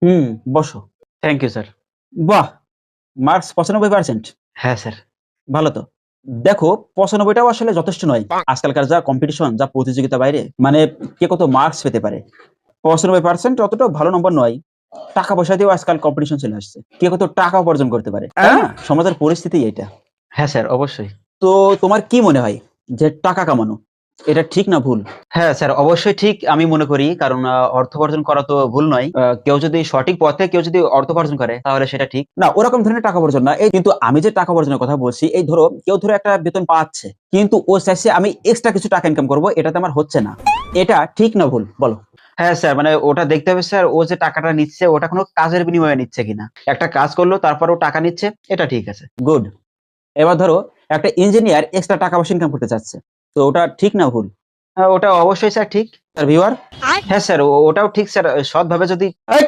হুম, বসো। Thank you sir. বাহ! Marks ৯৫%। হ্যাঁ স্যার। ভালো তো। দেখো ৯৫ টাও আসলে যথেষ্ট নয়। আজকালকার যা কম্পিটিশন, যা প্রতিযোগিতা বাইরে, মানে কে কত মার্কস পেতে পারে। ৯৫% অতটাও ভালো নম্বর নয়। টাকা-পয়সা দিয়েও আজকাল কম্পিটিশন চলে আসছে। কে কত টাকা উপার্জন করতে পারে। তাই না? সমাজের পরিস্থিতি এটা। হ্যাঁ স্যার, অবশ্যই। তো তোমার কি মনে হয় যে টাকা কামানো এটা ঠিক না ভুল? হ্যাঁ স্যার, অবশ্যই ঠিক আমি মনে করি। কারণ অর্থ উপার্জন করা তো ভুল নয়। কেউ যদি সঠিক পথে কেউ যদি অর্থ উপার্জন করে তাহলে সেটা ঠিক। না, ওরকম ধরনের টাকা উপার্জন না। এই কিন্তু আমি যে টাকা উপার্জনের কথা বলছি, এই ধরো কেউ ধরো একটা বেতন পাচ্ছে। কিন্তু ও চাইছে আমি এক্সট্রা কিছু টাকা ইনকাম করব, এটাতে আমার হচ্ছে না। এটা ঠিক না ভুল? বলো। হ্যাঁ স্যার, মানে ওটা দেখতে হবে স্যার, ও যে টাকাটা নিচ্ছে ওটা কোনো কাজের বিনিময়ে নিচ্ছে কিনা। একটা কাজ করলো তারপর ও টাকা নিচ্ছে, এটা ঠিক আছে। গুড। এবার ধরো একটা ইঞ্জিনিয়ার এক্সট্রা টাকা পয়সা ইনকাম করতে চাচ্ছে। তো ওটা ঠিক না ভুল? ওটা অবশ্যই স্যার ঠিক। তার ভিউয়ার হ্যাঁ স্যার, ওটাও ঠিক স্যার। সৎভাবে যদি এই